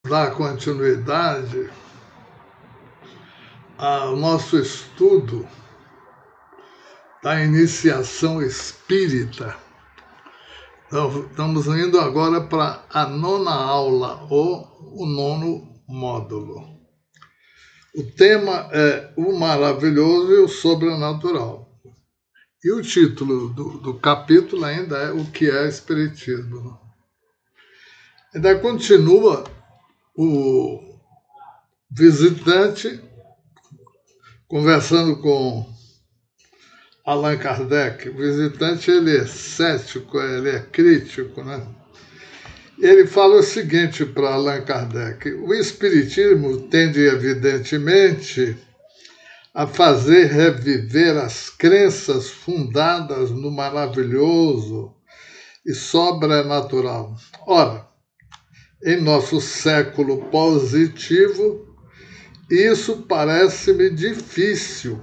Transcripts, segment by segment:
dar continuidade ao nosso estudo da iniciação espírita. Então, estamos indo agora para a 9ª aula, ou o 9º módulo. O tema é o maravilhoso e o sobrenatural. E o título do capítulo ainda é o que é Espiritismo. Ainda continua o visitante conversando com Allan Kardec. O visitante, ele é cético, ele é crítico, né? Ele fala o seguinte para Allan Kardec: o Espiritismo tende, evidentemente, a fazer reviver as crenças fundadas no maravilhoso e sobrenatural. Ora, em nosso século positivo, isso parece-me difícil,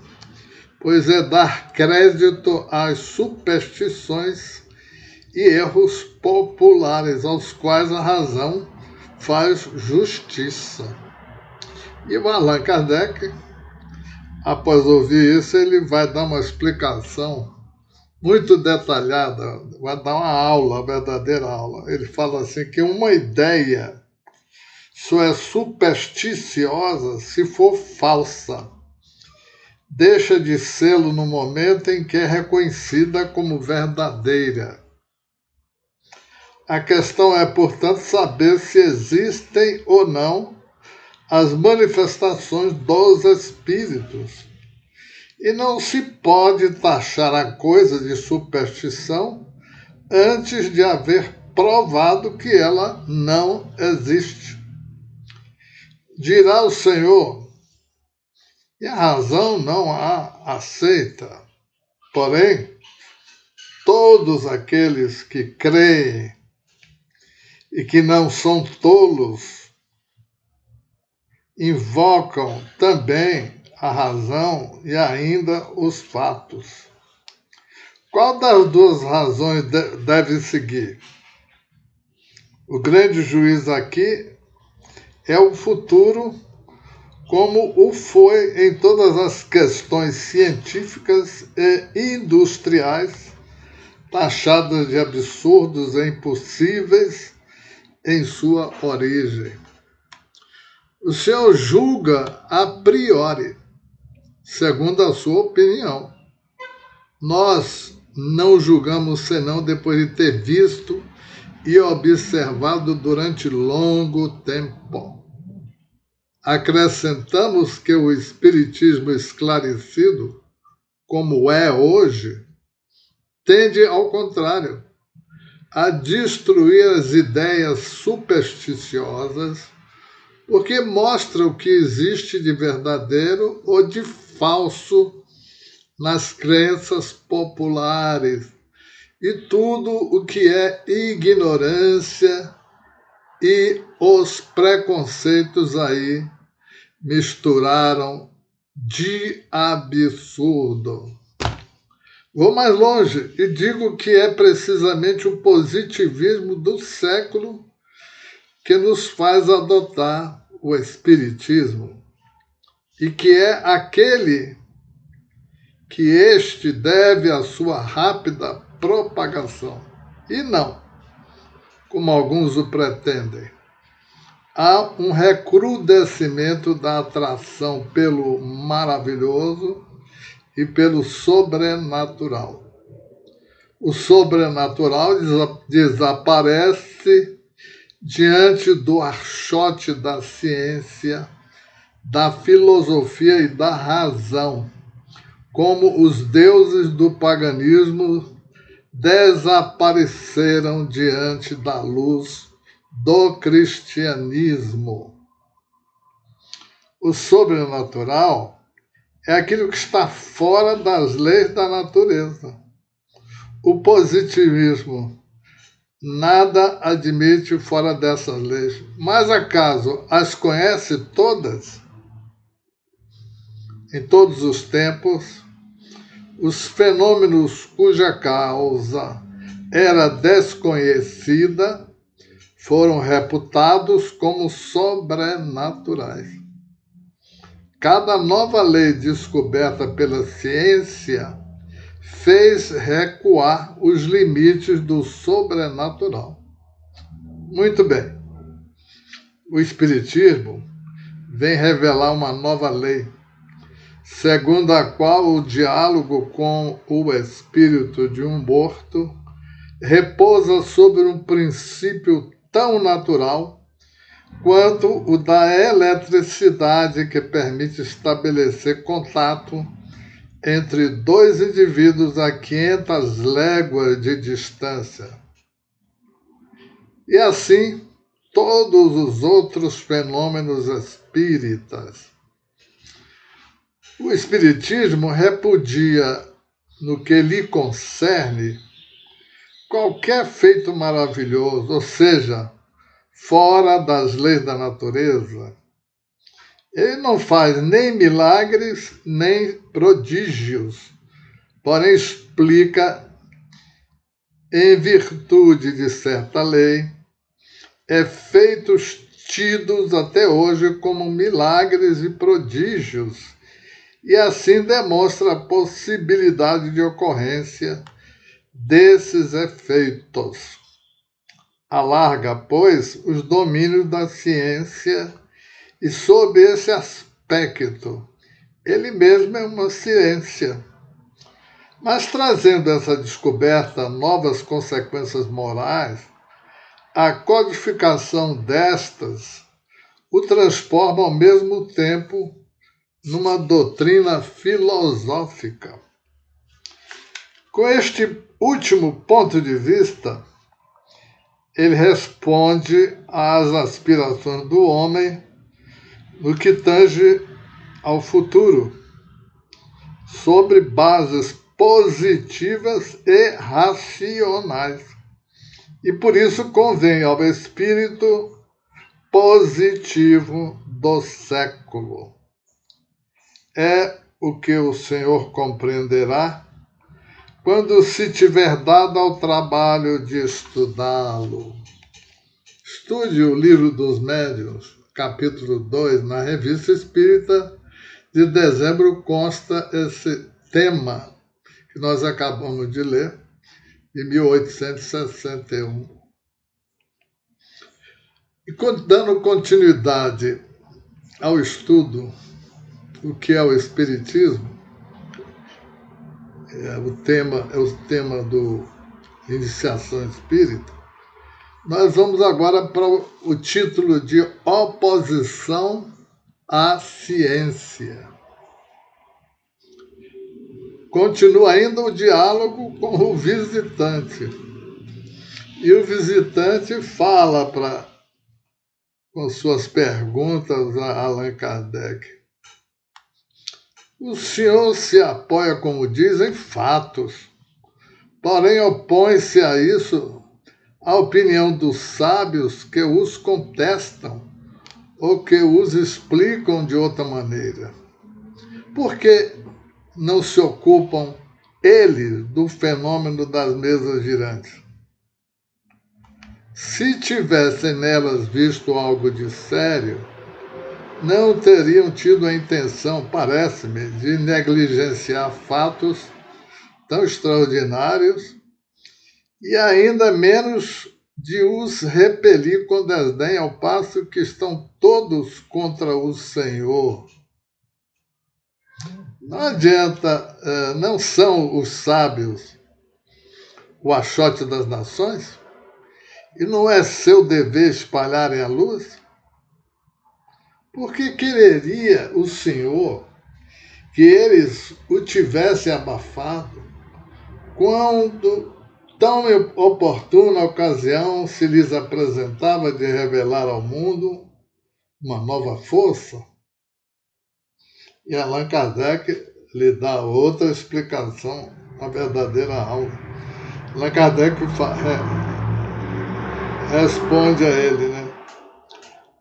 pois é dar crédito às superstições e erros populares, aos quais a razão faz justiça. E o Allan Kardec, após ouvir isso, ele vai dar uma explicação muito detalhada, vai dar uma aula, uma verdadeira aula. Ele fala assim que uma ideia só é supersticiosa se for falsa. Deixa de sê-lo no momento em que é reconhecida como verdadeira. A questão é, portanto, saber se existem ou não as manifestações dos espíritos. E não se pode taxar a coisa de superstição antes de haver provado que ela não existe. Dirá o Senhor, e a razão não a aceita. Porém, todos aqueles que creem e que não são tolos invocam também a razão e ainda os fatos. Qual das duas razões deve seguir? O grande juiz aqui é o futuro, como o foi em todas as questões científicas e industriais, taxadas de absurdos e impossíveis em sua origem. O Senhor julga a priori, segundo a sua opinião. Nós não julgamos senão depois de ter visto e observado durante longo tempo. Acrescentamos que o Espiritismo esclarecido, como é hoje, tende, ao contrário, a destruir as ideias supersticiosas, porque mostra o que existe de verdadeiro ou de falso nas crenças populares e tudo o que é ignorância e os preconceitos aí misturaram de absurdo. Vou mais longe e digo que é precisamente o positivismo do século que nos faz adotar o Espiritismo, e que é aquele que este deve a sua rápida propagação. E não, como alguns o pretendem, há um recrudescimento da atração pelo maravilhoso e pelo sobrenatural. O sobrenatural desaparece diante do archote da ciência, da filosofia e da razão, como os deuses do paganismo desapareceram diante da luz do cristianismo. O sobrenatural é aquilo que está fora das leis da natureza. O positivismo nada admite fora dessas leis. Mas acaso as conhece todas? Em todos os tempos, os fenômenos cuja causa era desconhecida foram reputados como sobrenaturais. Cada nova lei descoberta pela ciência fez recuar os limites do sobrenatural. Muito bem. O Espiritismo vem revelar uma nova lei, segundo a qual o diálogo com o espírito de um morto repousa sobre um princípio tão natural quanto o da eletricidade, que permite estabelecer contato entre dois indivíduos a 500 léguas de distância. E assim, todos os outros fenômenos espíritas. O Espiritismo repudia, no que lhe concerne, qualquer feito maravilhoso, ou seja, fora das leis da natureza. Ele não faz nem milagres, nem prodígios, porém explica, em virtude de certa lei, efeitos tidos até hoje como milagres e prodígios, e assim demonstra a possibilidade de ocorrência desses efeitos. Alarga, pois, os domínios da ciência e, sob esse aspecto, ele mesmo é uma ciência. Mas, trazendo essa descoberta novas consequências morais, a codificação destas o transforma ao mesmo tempo numa doutrina filosófica. Com este último ponto de vista, ele responde às aspirações do homem no que tange ao futuro, sobre bases positivas e racionais. E por isso convém ao espírito positivo do século. É o que o Senhor compreenderá quando se tiver dado ao trabalho de estudá-lo. Estude o Livro dos Médiuns, capítulo 2, na Revista Espírita de dezembro, consta esse tema que nós acabamos de ler, de 1861. E dando continuidade ao estudo, o que é o Espiritismo, é o tema do Iniciação Espírita, nós vamos agora para o título de Oposição à Ciência. Continua ainda o diálogo com o visitante. E o visitante fala com suas perguntas a Allan Kardec. O senhor se apoia, como dizem, fatos, porém opõe-se a isso a opinião dos sábios que os contestam ou que os explicam de outra maneira. Por que não se ocupam eles do fenômeno das mesas girantes? Se tivessem nelas visto algo de sério, não teriam tido a intenção, parece-me, de negligenciar fatos tão extraordinários e ainda menos de os repelir com desdém, ao passo que estão todos contra o Senhor. Não adianta, não são os sábios o achote das nações? E não é seu dever espalharem a luz? Por que quereria o Senhor que eles o tivessem abafado quando tão oportuna ocasião se lhes apresentava de revelar ao mundo uma nova força? E Allan Kardec lhe dá outra explicação, a verdadeira aula. Allan Kardec responde a ele, né?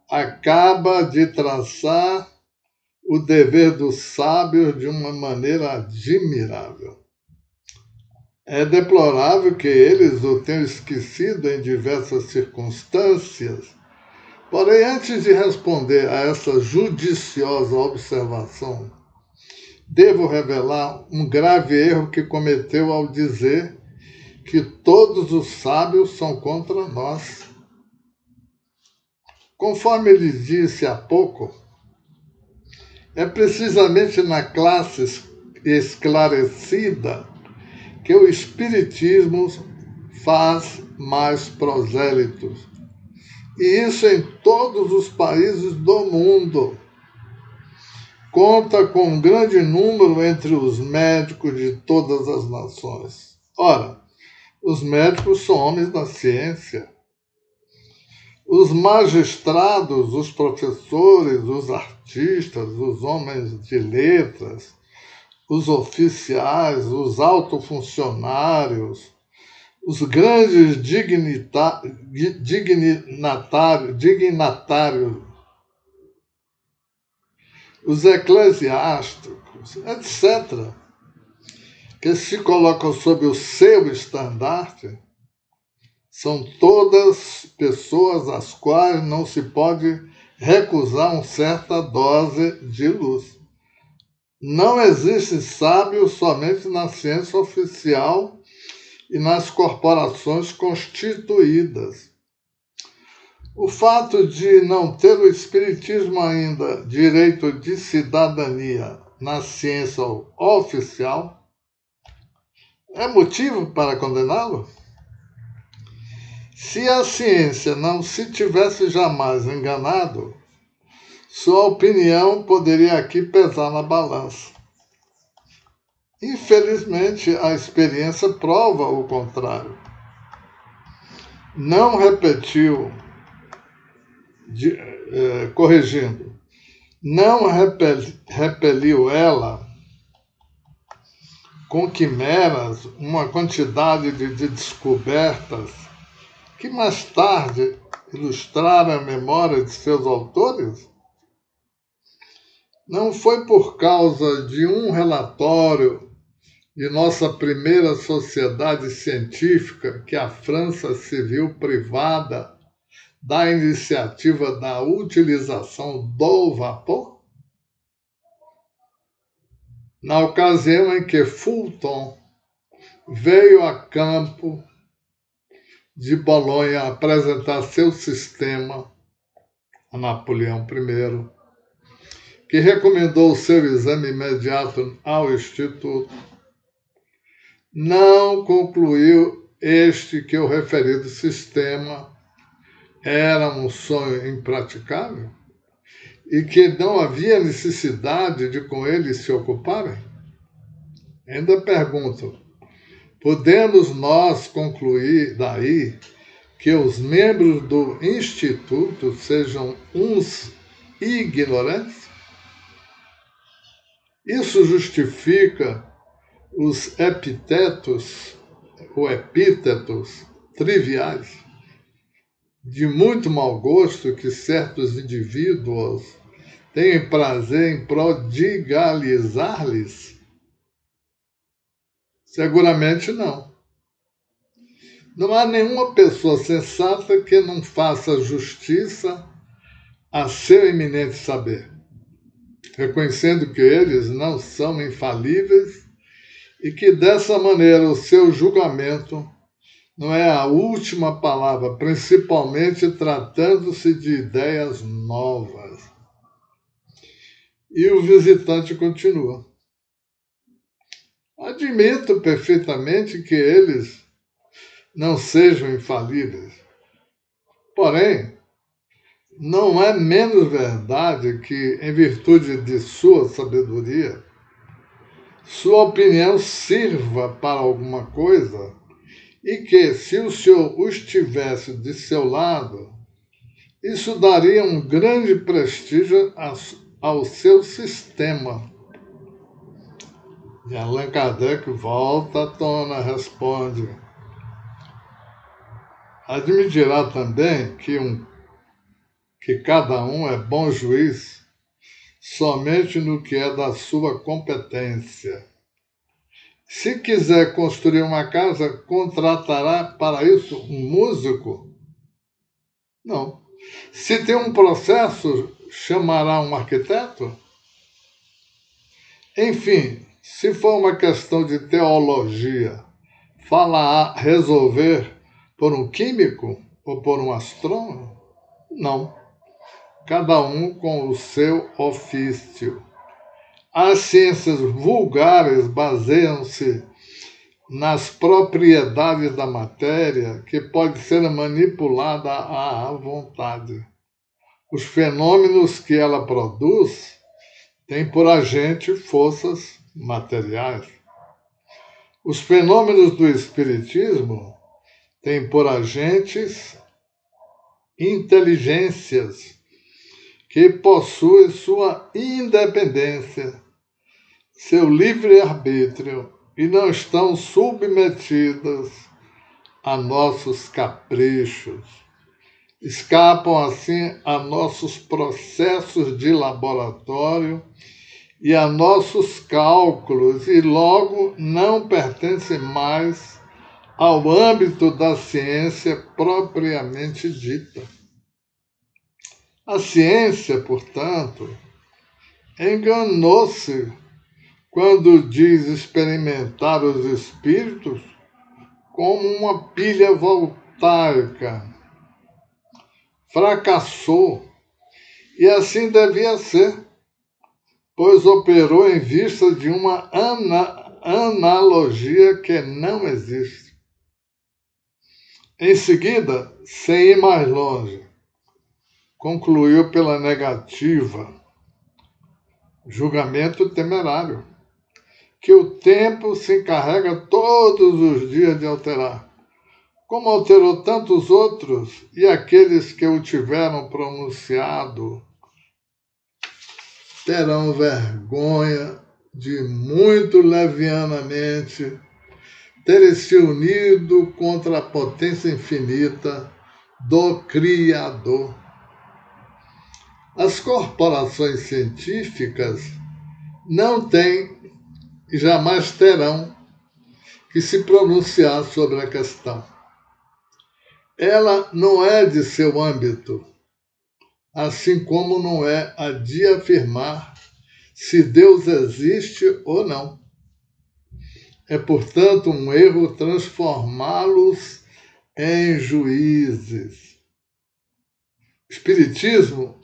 Acaba de traçar o dever dos sábios de uma maneira admirável. É deplorável que eles o tenham esquecido em diversas circunstâncias. Porém, antes de responder a essa judiciosa observação, devo revelar um grave erro que cometeu ao dizer que todos os sábios são contra nós. Conforme ele disse há pouco, é precisamente na classe esclarecida que o Espiritismo faz mais prosélitos. E isso em todos os países do mundo. Conta com um grande número entre os médicos de todas as nações. Ora, os médicos são homens da ciência. Os magistrados, os professores, os artistas, os homens de letras, os oficiais, os altofuncionários, os grandes dignatários, os eclesiásticos, etc., que se colocam sob o seu estandarte, são todas pessoas às quais não se pode recusar uma certa dose de luz. Não existe sábio somente na ciência oficial e nas corporações constituídas. O fato de não ter o Espiritismo ainda direito de cidadania na ciência oficial é motivo para condená-lo? Se a ciência não se tivesse jamais enganado, sua opinião poderia aqui pesar na balança. Infelizmente, a experiência prova o contrário. Não repetiu, corrigindo, não repeliu ela com quimeras uma quantidade de descobertas que mais tarde ilustraram a memória de seus autores? Não foi por causa de um relatório de nossa primeira sociedade científica que a França se viu privada da iniciativa da utilização do vapor? Na ocasião em que Fulton veio a campo de Bolonha apresentar seu sistema a Napoleão I, que recomendou o seu exame imediato ao Instituto, não concluiu este que o referido sistema era um sonho impraticável e que não havia necessidade de com ele se ocuparem? Ainda pergunto, podemos nós concluir daí que os membros do Instituto sejam uns ignorantes? Isso justifica os epítetos triviais de muito mau gosto que certos indivíduos têm prazer em prodigalizar-lhes? Seguramente não. Não há nenhuma pessoa sensata que não faça justiça a seu eminente saber, reconhecendo que eles não são infalíveis e que dessa maneira o seu julgamento não é a última palavra, principalmente tratando-se de ideias novas. E o visitante continua. Admito perfeitamente que eles não sejam infalíveis. Porém, não é menos verdade que, em virtude de sua sabedoria, sua opinião sirva para alguma coisa e que, se o senhor estivesse de seu lado, isso daria um grande prestígio ao seu sistema. E Allan Kardec volta à tona, responde: admitirá também que cada um é bom juiz somente no que é da sua competência. Se quiser construir uma casa, contratará para isso um músico? Não. Se tem um processo, chamará um arquiteto? Enfim, se for uma questão de teologia, falar resolver por um químico ou por um astrônomo? Não. Cada um com o seu ofício. As ciências vulgares baseiam-se nas propriedades da matéria que pode ser manipulada à vontade. Os fenômenos que ela produz têm por agente forças materiais. Os fenômenos do espiritismo têm por agentes inteligências que possuem sua independência, seu livre-arbítrio e não estão submetidas a nossos caprichos. Escapam, assim, a nossos processos de laboratório e a nossos cálculos e, logo, não pertencem mais ao âmbito da ciência propriamente dita. A ciência, portanto, enganou-se quando diz experimentar os espíritos como uma pilha voltaica. Fracassou, e assim devia ser, pois operou em vista de uma analogia que não existe. Em seguida, sem ir mais longe, concluiu pela negativa, julgamento temerário, que o tempo se encarrega todos os dias de alterar, como alterou tantos outros, e aqueles que o tiveram pronunciado terão vergonha de muito levianamente terem se unido contra a potência infinita do Criador. As corporações científicas não têm e jamais terão que se pronunciar sobre a questão. Ela não é de seu âmbito, assim como não é a de afirmar se Deus existe ou não. É, portanto, um erro transformá-los em juízes. O Espiritismo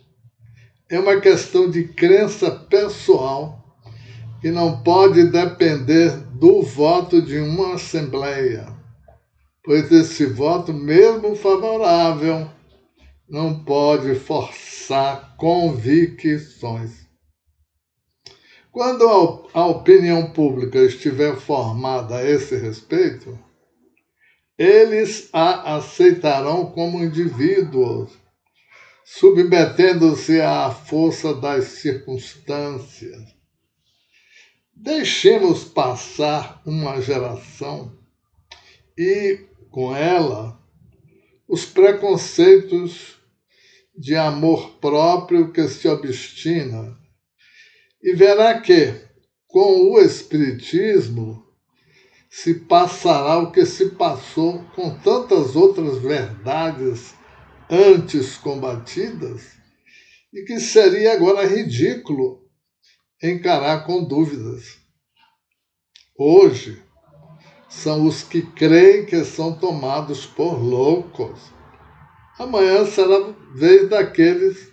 é uma questão de crença pessoal que não pode depender do voto de uma assembleia, pois esse voto, mesmo favorável, não pode forçar convicções. Quando a opinião pública estiver formada a esse respeito, eles a aceitarão como indivíduos, submetendo-se à força das circunstâncias. Deixemos passar uma geração e, com ela, os preconceitos de amor próprio que se obstina, e verá que, com o Espiritismo, se passará o que se passou com tantas outras verdades antes combatidas, e que seria agora ridículo encarar com dúvidas. Hoje, são os que creem que são tomados por loucos. Amanhã será a vez daqueles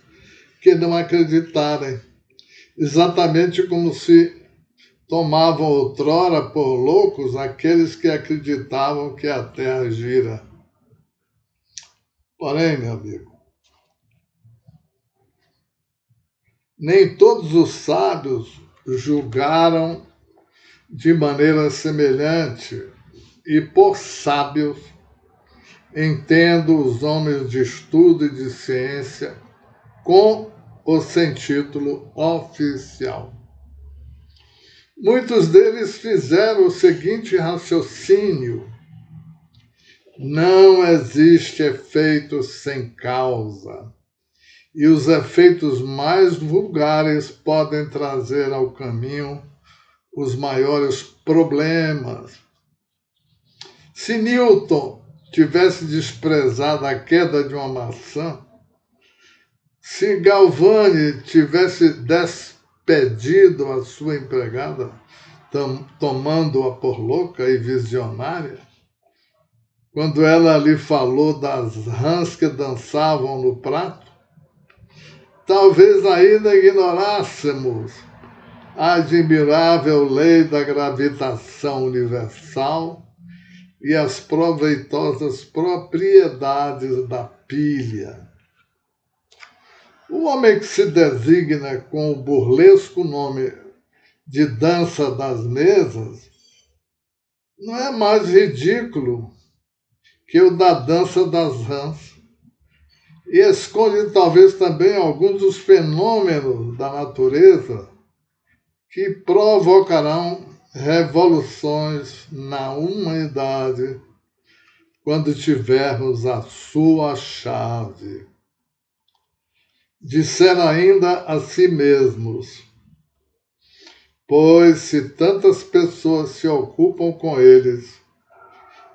que não acreditarem, exatamente como se tomavam outrora por loucos aqueles que acreditavam que a Terra gira. Porém, meu amigo, nem todos os sábios julgaram de maneira semelhante, e por sábios entendo os homens de estudo e de ciência com o sem título oficial. Muitos deles fizeram o seguinte raciocínio: não existe efeito sem causa, e os efeitos mais vulgares podem trazer ao caminho os maiores problemas. Se Newton tivesse desprezado a queda de uma maçã, se Galvani tivesse despedido a sua empregada, tomando-a por louca e visionária, quando ela lhe falou das rãs que dançavam no prato, talvez ainda ignorássemos a admirável lei da gravitação universal e as proveitosas propriedades da pilha. O homem que se designa com o burlesco nome de dança das mesas não é mais ridículo que o da dança das rãs, e esconde talvez também alguns dos fenômenos da natureza que provocarão revoluções na humanidade quando tivermos a sua chave. Disseram ainda a si mesmos: pois se tantas pessoas se ocupam com eles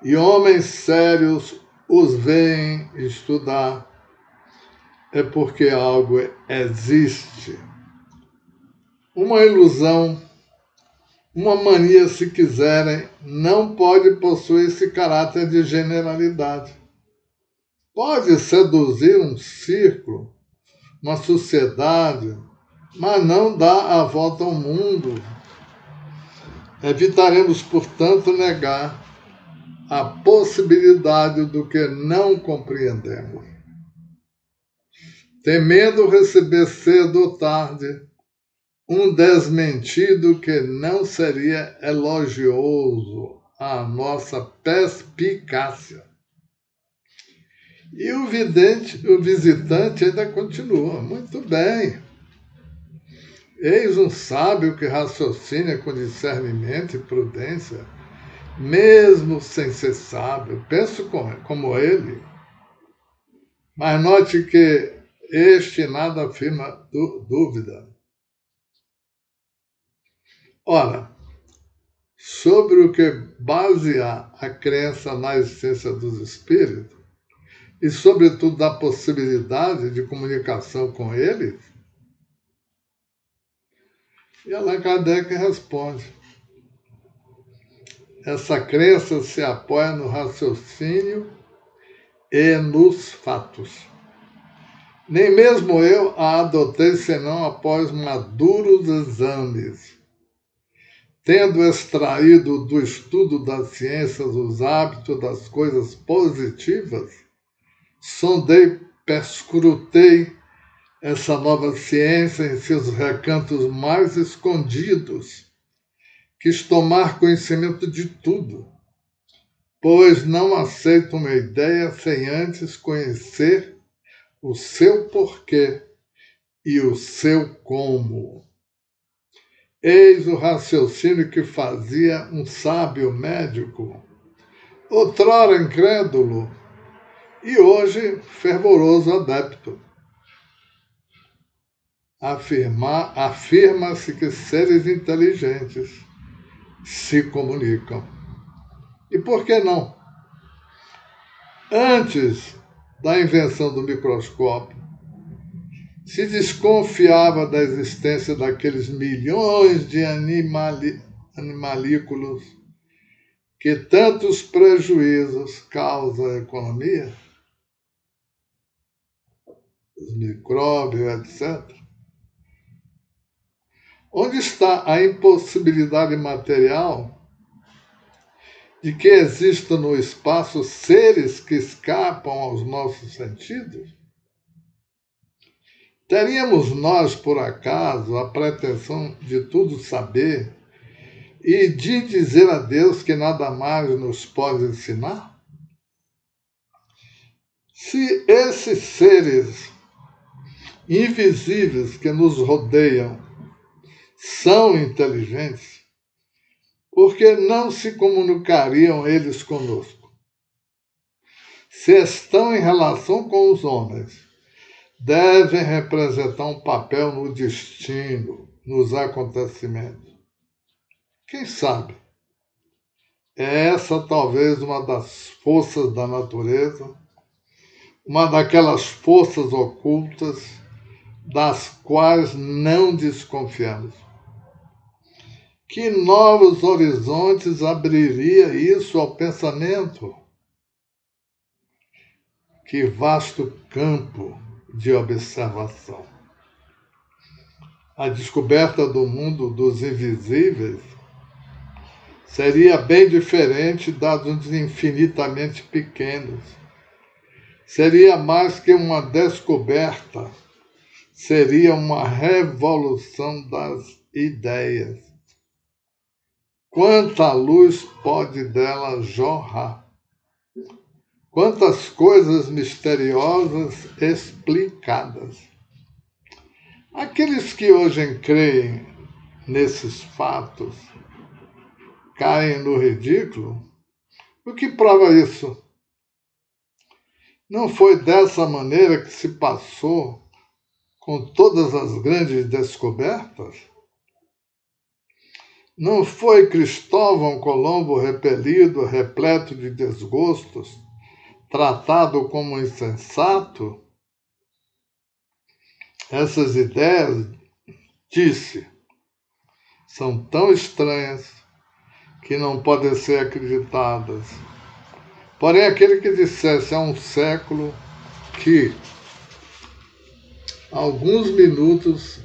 e homens sérios os veem estudar, é porque algo existe. Uma ilusão, uma mania, se quiserem, não pode possuir esse caráter de generalidade. Pode seduzir um círculo, uma sociedade, mas não dá a volta ao mundo. Evitaremos, portanto, negar a possibilidade do que não compreendemos, temendo receber cedo ou tarde um desmentido que não seria elogioso à nossa perspicácia. E o visitante ainda continua: muito bem. Eis um sábio que raciocina com discernimento e prudência, mesmo sem ser sábio. Penso como ele. Mas note que este nada afirma dúvida. Ora, sobre o que basear a crença na existência dos espíritos, e sobretudo da possibilidade de comunicação com eles, e Allan Kardec responde: essa crença se apoia no raciocínio e nos fatos. Nem mesmo eu a adotei senão após maduros exames. Tendo extraído do estudo das ciências os hábitos das coisas positivas, sondei, perscrutei essa nova ciência em seus recantos mais escondidos, quis tomar conhecimento de tudo, pois não aceito uma ideia sem antes conhecer o seu porquê e o seu como. Eis o raciocínio que fazia um sábio médico, outrora incrédulo e hoje fervoroso adepto. Afirma-se que seres inteligentes se comunicam. E por que não? Antes da invenção do microscópio, se desconfiava da existência daqueles milhões de animalículos que tantos prejuízos causam à economia, os micróbios, etc. Onde está a impossibilidade material de que existam no espaço seres que escapam aos nossos sentidos? Teríamos nós, por acaso, a pretensão de tudo saber e de dizer a Deus que nada mais nos pode ensinar? Se esses seres invisíveis que nos rodeiam são inteligentes, por que não se comunicariam eles conosco? Se estão em relação com os homens, devem representar um papel no destino, nos acontecimentos. Quem sabe? É essa talvez uma das forças da natureza, uma daquelas forças ocultas das quais não desconfiamos. Que novos horizontes abriria isso ao pensamento? Que vasto campo de observação! A descoberta do mundo dos invisíveis seria bem diferente da dos infinitamente pequenos. Seria mais que uma descoberta, seria uma revolução das ideias. Quanta luz pode dela jorrar? Quantas coisas misteriosas explicadas? Aqueles que hoje creem nesses fatos caem no ridículo? O que prova isso? Não foi dessa maneira que se passou com todas as grandes descobertas? Não foi Cristóvão Colombo repelido, repleto de desgostos, tratado como insensato? Essas ideias, disse, são tão estranhas que não podem ser acreditadas. Porém, aquele que dissesse há um século que alguns minutos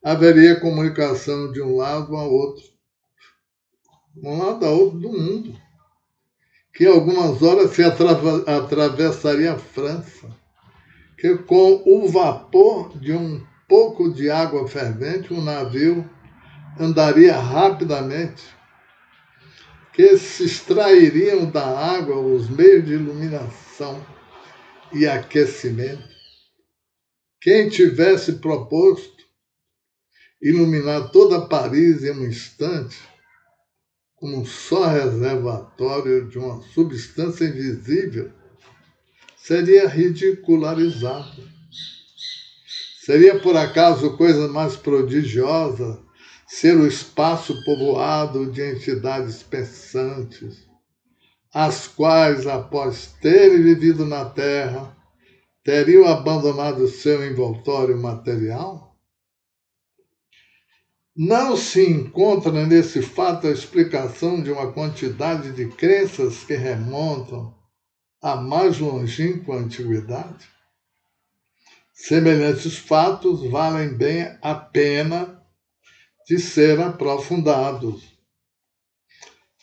haveria comunicação de um lado a outro do mundo, que algumas horas se atravessaria a França, que com o vapor de um pouco de água fervente o navio andaria rapidamente, que se extrairiam da água os meios de iluminação e aquecimento. Quem tivesse proposto iluminar toda Paris em um instante, como um só reservatório de uma substância invisível, seria ridicularizado. Seria, por acaso, coisa mais prodigiosa ser o espaço povoado de entidades pensantes, as quais, após terem vivido na Terra, teriam abandonado seu envoltório material? Não se encontra nesse fato a explicação de uma quantidade de crenças que remontam à mais longínqua antiguidade? Semelhantes fatos valem bem a pena de ser aprofundados.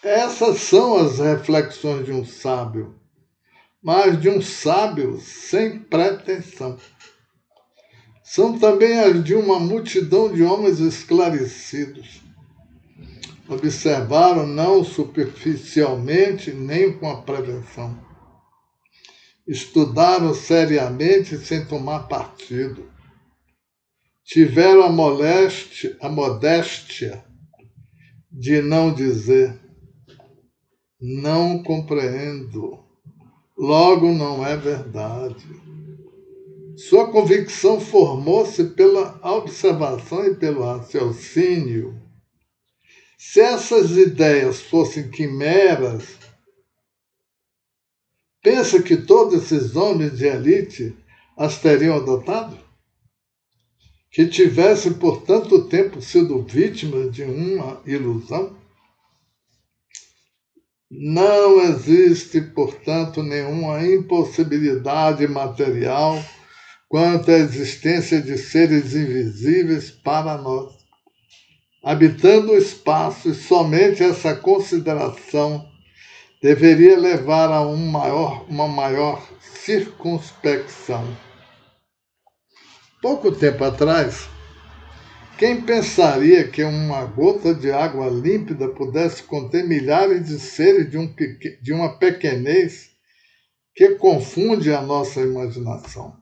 Essas são as reflexões de um sábio, mas de um sábio sem pretensão. São também as de uma multidão de homens esclarecidos. Observaram não superficialmente nem com a prevenção. Estudaram seriamente sem tomar partido. Tiveram a modéstia de não dizer: não compreendo, logo não é verdade. Sua convicção formou-se pela observação e pelo raciocínio. Se essas ideias fossem quimeras, pensa que todos esses homens de elite as teriam adotado? Que tivessem por tanto tempo sido vítimas de uma ilusão? Não existe, portanto, nenhuma impossibilidade material quanto à existência de seres invisíveis para nós. Habitando o espaço, e somente essa consideração deveria levar a uma maior circunspecção. Pouco tempo atrás, quem pensaria que uma gota de água límpida pudesse conter milhares de seres de uma pequenez que confunde a nossa imaginação?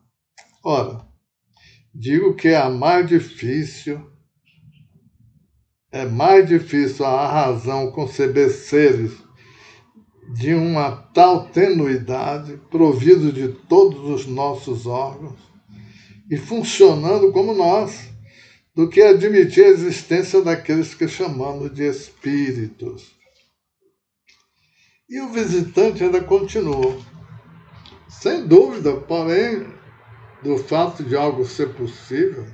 Ora, digo que é mais difícil a razão conceber seres de uma tal tenuidade, providos de todos os nossos órgãos e funcionando como nós, do que admitir a existência daqueles que chamamos de espíritos. E o visitante ainda continuou. Sem dúvida, porém, do fato de algo ser possível,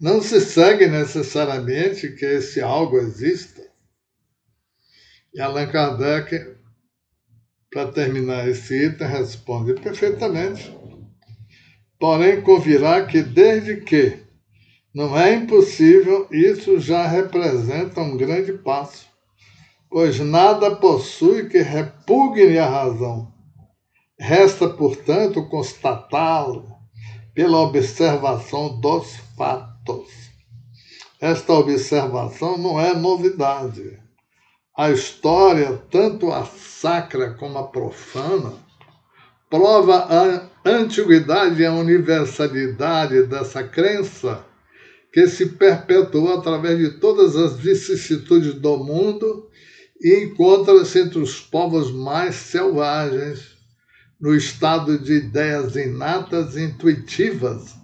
não se segue necessariamente que esse algo exista. E Allan Kardec, para terminar esse item, responde perfeitamente. Porém, convirá que desde que não é impossível, isso já representa um grande passo, pois nada possui que repugne a razão. Resta, portanto, constatá-lo pela observação dos fatos. Esta observação não é novidade. A história, tanto a sacra como a profana, prova a antiguidade e a universalidade dessa crença que se perpetuou através de todas as vicissitudes do mundo e encontra-se entre os povos mais selvagens, no estado de ideias inatas e intuitivas,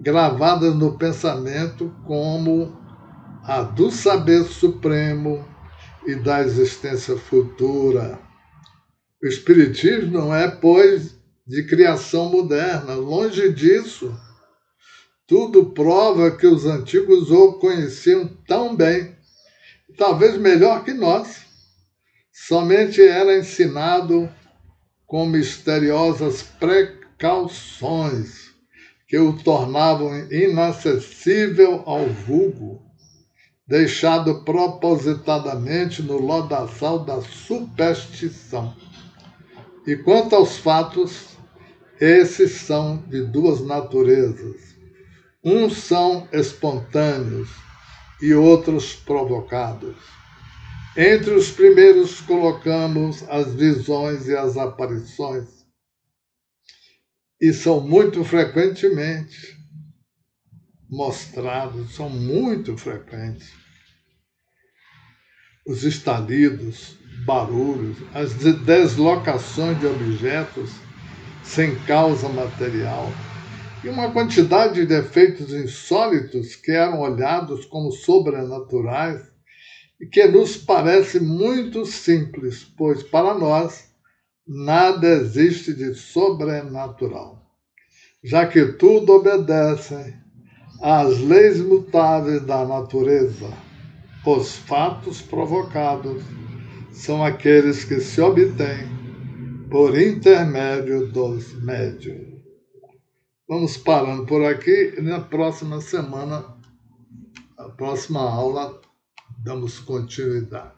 gravadas no pensamento como a do saber supremo e da existência futura. O Espiritismo não é, pois, de criação moderna, longe disso. Tudo prova que os antigos o conheciam tão bem, talvez melhor que nós. Somente era ensinado com misteriosas precauções que o tornavam inacessível ao vulgo, deixado propositadamente no lodaçal da superstição. E quanto aos fatos, esses são de duas naturezas. Uns são espontâneos e outros provocados. Entre os primeiros colocamos as visões e as aparições, e são muito frequentemente mostrados, são muito frequentes. Os estalidos, barulhos, as deslocações de objetos sem causa material, e uma quantidade de efeitos insólitos que eram olhados como sobrenaturais e que nos parece muito simples, pois para nós nada existe de sobrenatural, já que tudo obedece às leis mutáveis da natureza. Os fatos provocados são aqueles que se obtêm por intermédio dos médiuns. Vamos parando por aqui e na próxima semana, a próxima aula, damos continuidade.